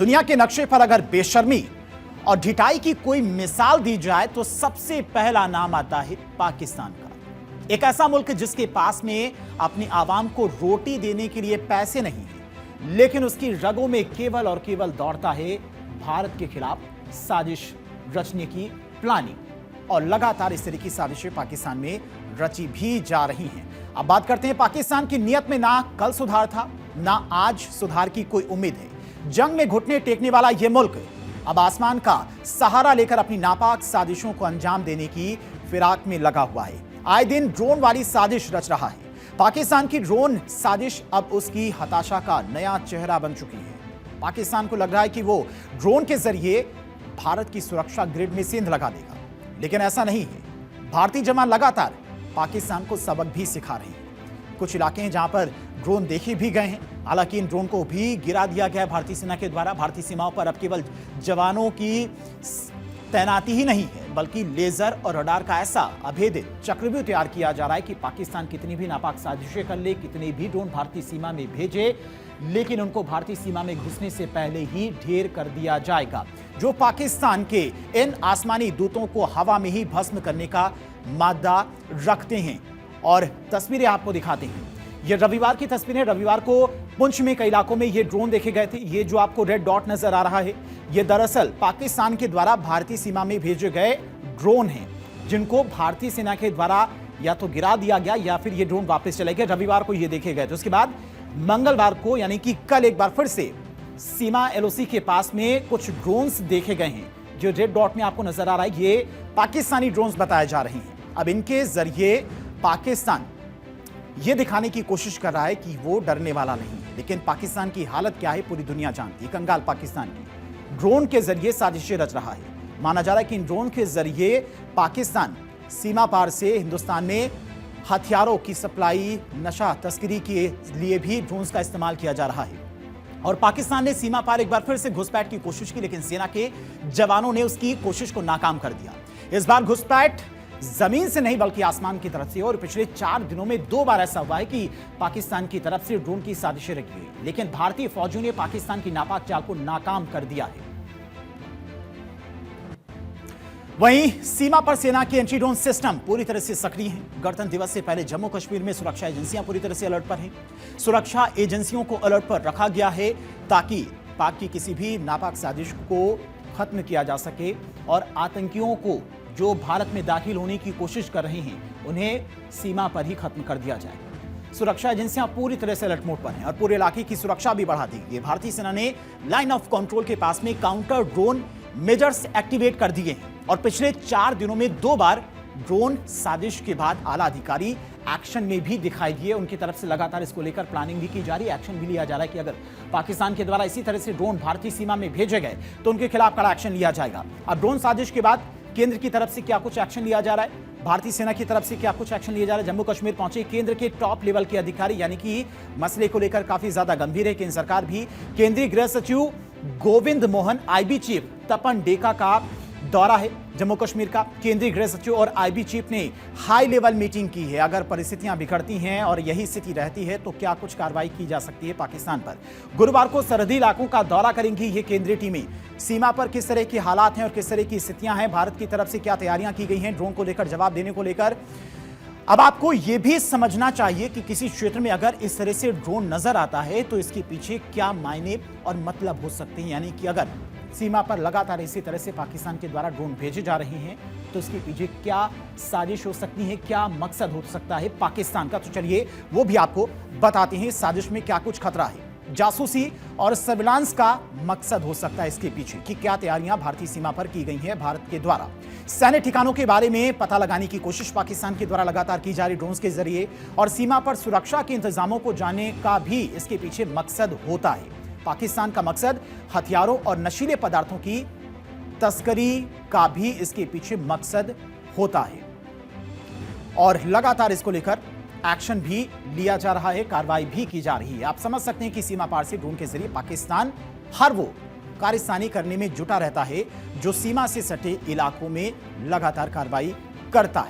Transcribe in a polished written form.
दुनिया के नक्शे पर अगर बेशर्मी और ढिठाई की कोई मिसाल दी जाए तो सबसे पहला नाम आता है पाकिस्तान का। एक ऐसा मुल्क जिसके पास में अपनी आवाम को रोटी देने के लिए पैसे नहीं है, लेकिन उसकी रगों में केवल और केवल दौड़ता है भारत के खिलाफ साजिश रचने की प्लानिंग। और लगातार इस तरह की साजिशें पाकिस्तान में रची भी जा रही हैं। अब बात करते हैं पाकिस्तान की नीयत में ना कल सुधार था, ना आज सुधार की कोई उम्मीद है। जंग में घुटने टेकने वाला यह मुल्क अब आसमान का सहारा लेकर अपनी नापाक साजिशों को अंजाम देने की फिराक में लगा हुआ है। आए दिन ड्रोन वाली साजिश रच रहा है। पाकिस्तान की ड्रोन साजिश अब उसकी हताशा का नया चेहरा बन चुकी है। पाकिस्तान को लग रहा है कि वो ड्रोन के जरिए भारत की सुरक्षा ग्रिड में सेंध लगा देगा, लेकिन ऐसा नहीं है। भारतीय जवान लगातार पाकिस्तान को सबक भी सिखा रहे हैं। कुछ इलाके हैं जहां पर ड्रोन देखे भी गए हैं, हालांकि इन ड्रोन को भी गिरा दिया गया है भारतीय सेना के द्वारा। भारतीय सीमाओं पर अब केवल जवानों की तैनाती ही नहीं है, बल्कि लेजर और रडार का ऐसा अभेद्य चक्र भी तैयार किया जा रहा है कि पाकिस्तान कितनी भी नापाक साजिशें कर ले, कितने भी ड्रोन भारतीय सीमा में भेजे, लेकिन उनको भारतीय सीमा में घुसने से पहले ही ढेर कर दिया जाएगा। जो पाकिस्तान के इन आसमानी दूतों को हवा में ही भस्म करने का मादा रखते हैं। और तस्वीरें आपको दिखाते हैं। ये रविवार की तस्वीरें। रविवार को पुंछ में कई इलाकों में ये ड्रोन देखे गए थे। ये जो आपको रेड डॉट नजर आ रहा है, ये दरअसल पाकिस्तान के द्वारा भारतीय सीमा में भेजे गए ड्रोन हैं, जिनको भारतीय सेना के द्वारा या तो गिरा दिया गया या फिर ये ड्रोन वापस चले गए। रविवार को ये देखे गए थे। उसके बाद मंगलवार को यानी कि कल एक बार फिर से सीमा एलओसी के पास में कुछ ड्रोन्स देखे गए हैं। जो रेड डॉट में आपको नजर आ रहा है, ये पाकिस्तानी ड्रोन्स बताए जा रहे हैं। अब इनके जरिए पाकिस्तान ये दिखाने की कोशिश कर रहा है कि वो डरने वाला नहीं है, लेकिन पाकिस्तान की हालत क्या है पूरी दुनिया जानती है। कंगाल पाकिस्तान की ड्रोन के जरिए साजिशें रच रहा है। माना जा रहा है कि इन ड्रोन के जरिए पाकिस्तान सीमा पार से हिंदुस्तान में हथियारों की सप्लाई, नशा तस्करी के लिए भी ड्रोन्स का इस्तेमाल किया जा रहा है। और पाकिस्तान ने सीमा पार एक बार फिर से घुसपैठ की कोशिश की, लेकिन सेना के जवानों ने उसकी कोशिश को नाकाम कर दिया। इस बार घुसपैठ जमीन से नहीं बल्कि आसमान की तरफ से। और पिछले 4 दिनों में 2 बार ऐसा हुआ है कि पाकिस्तान की तरफ से ड्रोन की साजिशें रखी गई, लेकिन भारतीय फौजियों ने पाकिस्तान की नापाक चाल को नाकाम कर दिया है। वहीं सीमा पर सेना के एंटी ड्रोन सिस्टम पूरी तरह से सक्रिय हैं। गणतंत्र दिवस से पहले जम्मू कश्मीर में सुरक्षा एजेंसियां पूरी तरह से अलर्ट पर हैं। सुरक्षा एजेंसियों को अलर्ट पर रखा गया है ताकि पाक की किसी भी नापाक साजिश को खत्म किया जा सके और आतंकियों को जो भारत में दाखिल होने की कोशिश कर रहे हैं, उन्हें सीमा पर ही खत्म कर दिया जाए। सुरक्षा एजेंसियां पूरी तरह से अलर्ट मोड पर हैं और पूरे इलाके की सुरक्षा भी बढ़ा दी गई है। भारतीय सेना ने लाइन ऑफ कंट्रोल के पास में काउंटर ड्रोन मेजर्स एक्टिवेट कर दिए हैं और पिछले 4 दिनों में 2 बार ड्रोन साजिश के बाद आला अधिकारी एक्शन में भी दिखाई दिए। उनकी तरफ से लगातार इसको लेकर प्लानिंग भी की जा रही है, एक्शन भी लिया जा रहा है कि अगर पाकिस्तान के द्वारा इसी तरह से ड्रोन भारतीय सीमा में भेजे गए तो उनके खिलाफ कड़ा एक्शन लिया जाएगा। अब ड्रोन साजिश के बाद केंद्र की तरफ से क्या कुछ एक्शन लिया जा रहा है, भारतीय सेना की तरफ से क्या कुछ एक्शन लिया जा रहा है। जम्मू कश्मीर पहुंचे केंद्र के टॉप लेवल के अधिकारी, यानी कि मसले को लेकर काफी ज्यादा गंभीर है केंद्र सरकार भी। केंद्रीय गृह सचिव गोविंद मोहन, आईबी चीफ तपन डेका का दौरा है जम्मू कश्मीर का। केंद्रीय गृह सचिव और आईबी चीफ ने हाई लेवल मीटिंग की है। अगर परिस्थितियां बिगड़ती हैं और यही स्थिति रहती है तो क्या कुछ कार्रवाई की जा सकती है पाकिस्तान पर। गुरुवार को सरहदी इलाकों का दौरा करेंगी ये केंद्रीय टीमें। सीमा पर किस तरह के हालात हैं और किस तरह की स्थितियां हैं, भारत की तरफ से क्या तैयारियां की गई हैं ड्रोन को लेकर जवाब देने को लेकर। अब आपको यह भी समझना चाहिए कि किसी क्षेत्र में अगर इस तरह से ड्रोन नजर आता है तो इसके पीछे क्या मायने और मतलब हो सकते हैं। यानी कि अगर सीमा पर लगातार इसी तरह से पाकिस्तान के द्वारा ड्रोन भेजे जा रहे हैं तो इसके पीछे क्या साजिश हो सकती है, क्या मकसद हो सकता है पाकिस्तान का। तो चलिए वो भी आपको बताते हैं साजिश में क्या कुछ खतरा है। जासूसी और सर्विलांस का मकसद हो सकता है इसके पीछे कि क्या तैयारियां भारतीय सीमा पर की गई हैं भारत के द्वारा। सैन्य ठिकानों के बारे में पता लगाने की कोशिश पाकिस्तान के द्वारा लगातार की जा रही ड्रोन्स के जरिए, और सीमा पर सुरक्षा के इंतजामों को जानने का भी इसके पीछे मकसद होता है। पाकिस्तान का मकसद हथियारों और नशीले पदार्थों की तस्करी का भी इसके पीछे मकसद होता है और लगातार इसको लेकर एक्शन भी लिया जा रहा है, कार्रवाई भी की जा रही है। आप समझ सकते हैं कि सीमा पार से ड्रोन के जरिए पाकिस्तान हर वो कारस्तानी करने में जुटा रहता है जो सीमा से सटे इलाकों में लगातार कार्रवाई करता है।